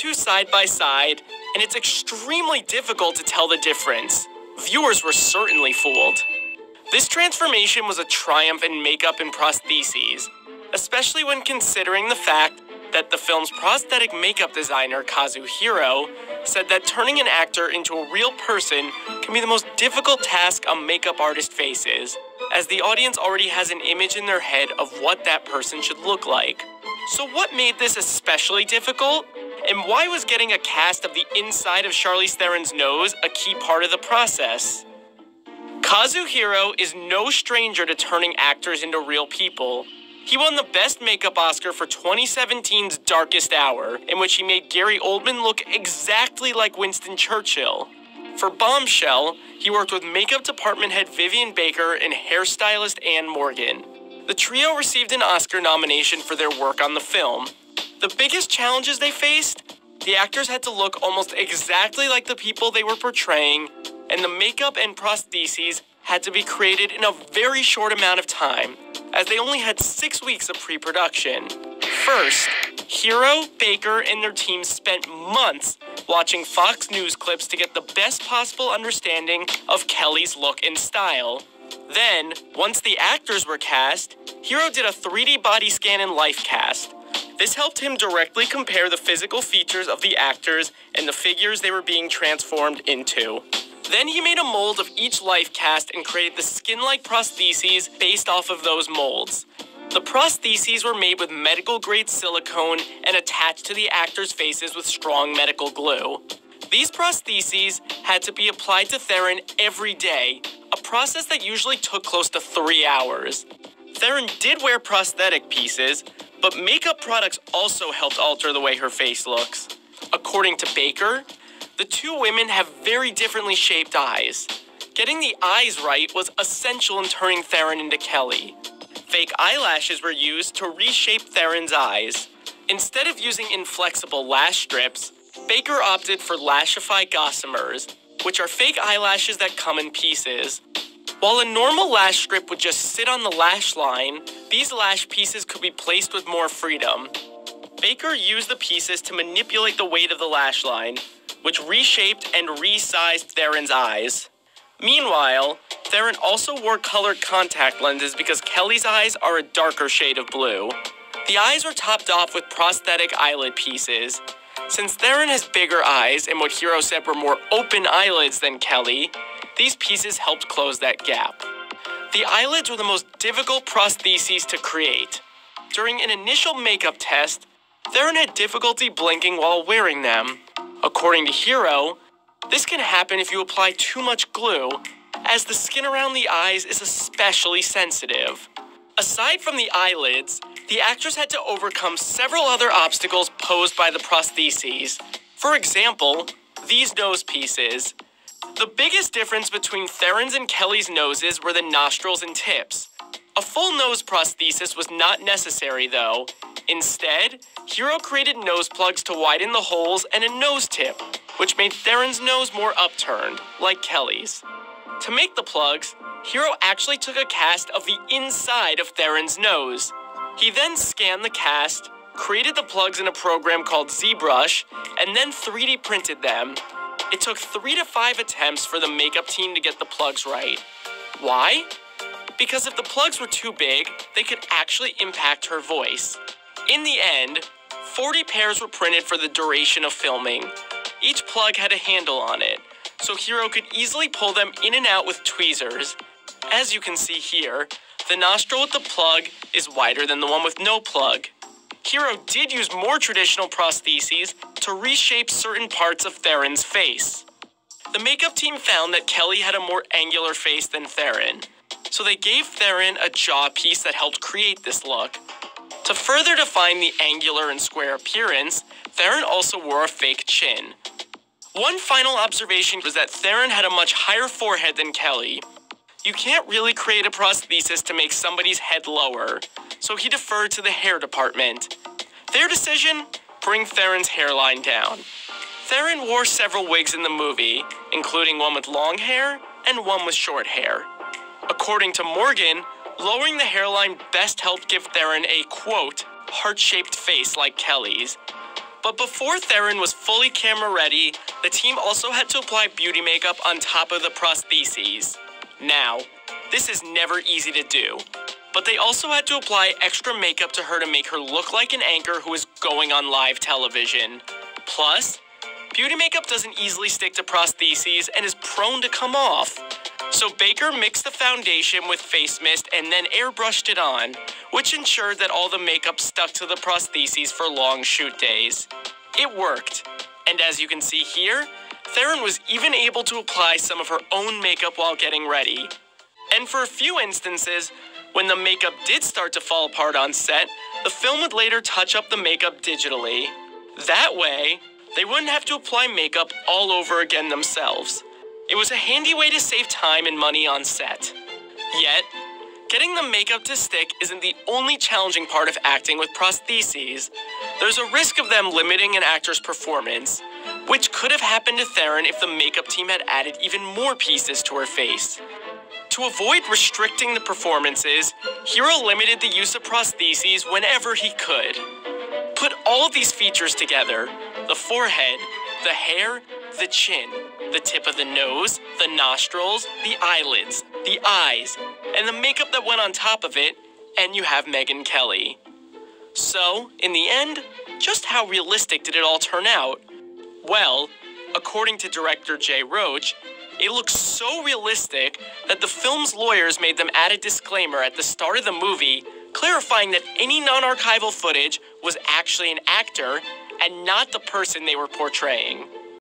two side by side, and it's extremely difficult to tell the difference. Viewers were certainly fooled. This transformation was a triumph in makeup and prostheses, especially when considering the fact that the film's prosthetic makeup designer, Kazuhiro, said that turning an actor into a real person can be the most difficult task a makeup artist faces, as the audience already has an image in their head of what that person should look like. So what made this especially difficult? And why was getting a cast of the inside of Charlize Theron's nose a key part of the process? Kazuhiro is no stranger to turning actors into real people. He won the Best Makeup Oscar for 2017's Darkest Hour, in which he made Gary Oldman look exactly like Winston Churchill. For Bombshell, he worked with makeup department head Vivian Baker and hairstylist Anne Morgan. The trio received an Oscar nomination for their work on the film. The biggest challenges they faced? The actors had to look almost exactly like the people they were portraying, and the makeup and prostheses had to be created in a very short amount of time, as they only had 6 weeks of pre-production. First, Hiro, Baker, and their team spent months watching Fox News clips to get the best possible understanding of Kelly's look and style. Then, once the actors were cast, Hiro did a 3D body scan and life cast. This helped him directly compare the physical features of the actors and the figures they were being transformed into. Then he made a mold of each life cast and created the skin-like prostheses based off of those molds. The prostheses were made with medical-grade silicone and attached to the actors' faces with strong medical glue. These prostheses had to be applied to Theron every day, a process that usually took close to 3 hours. Theron did wear prosthetic pieces, but makeup products also helped alter the way her face looks. According to Baker, the two women have very differently shaped eyes. Getting the eyes right was essential in turning Theron into Kelly. Fake eyelashes were used to reshape Theron's eyes. Instead of using inflexible lash strips, Baker opted for Lashify Gossamers, which are fake eyelashes that come in pieces. While a normal lash strip would just sit on the lash line, these lash pieces could be placed with more freedom. Baker used the pieces to manipulate the weight of the lash line, which reshaped and resized Theron's eyes. Meanwhile, Theron also wore colored contact lenses because Kelly's eyes are a darker shade of blue. The eyes were topped off with prosthetic eyelid pieces. Since Theron has bigger eyes and what Hiro said were more open eyelids than Kelly, these pieces helped close that gap. The eyelids were the most difficult prostheses to create. During an initial makeup test, Theron had difficulty blinking while wearing them. According to Hiro, this can happen if you apply too much glue, as the skin around the eyes is especially sensitive. Aside from the eyelids, the actress had to overcome several other obstacles posed by the prostheses. For example, these nose pieces. The biggest difference between Theron's and Kelly's noses were the nostrils and tips. A full nose prosthesis was not necessary, though. Instead, Hiro created nose plugs to widen the holes and a nose tip, which made Theron's nose more upturned, like Kelly's. To make the plugs, Hiro actually took a cast of the inside of Theron's nose. He then scanned the cast, created the plugs in a program called ZBrush, and then 3D printed them. It took 3 to 5 attempts for the makeup team to get the plugs right. Why? Because if the plugs were too big, they could actually impact her voice. In the end, 40 pairs were printed for the duration of filming. Each plug had a handle on it, so Hiro could easily pull them in and out with tweezers. As you can see here, the nostril with the plug is wider than the one with no plug. Hiro did use more traditional prostheses to reshape certain parts of Theron's face. The makeup team found that Kelly had a more angular face than Theron, so they gave Theron a jaw piece that helped create this look. To further define the angular and square appearance, Theron also wore a fake chin. One final observation was that Theron had a much higher forehead than Kelly. You can't really create a prosthesis to make somebody's head lower, so he deferred to the hair department. Their decision? Bring Theron's hairline down. Theron wore several wigs in the movie, including one with long hair and one with short hair. According to Morgan, lowering the hairline best helped give Theron a, quote, heart-shaped face like Kelly's. But before Theron was fully camera ready, the team also had to apply beauty makeup on top of the prostheses. Now, this is never easy to do, but they also had to apply extra makeup to her to make her look like an anchor who is going on live television. Plus, beauty makeup doesn't easily stick to prostheses and is prone to come off. So Baker mixed the foundation with face mist and then airbrushed it on, which ensured that all the makeup stuck to the prostheses for long shoot days. It worked, and as you can see here, Theron was even able to apply some of her own makeup while getting ready. And for a few instances, when the makeup did start to fall apart on set, the film would later touch up the makeup digitally. That way, they wouldn't have to apply makeup all over again themselves. It was a handy way to save time and money on set. Yet, getting the makeup to stick isn't the only challenging part of acting with prostheses. There's a risk of them limiting an actor's performance, which could have happened to Theron if the makeup team had added even more pieces to her face. To avoid restricting the performances, Hiro limited the use of prostheses whenever he could. Put all of these features together: the forehead, the hair, the chin, the tip of the nose, the nostrils, the eyelids, the eyes, and the makeup that went on top of it, and you have Megyn Kelly. So, in the end, just how realistic did it all turn out? Well, according to director Jay Roach, it looks so realistic that the film's lawyers made them add a disclaimer at the start of the movie clarifying that any non-archival footage was actually an actor and not the person they were portraying.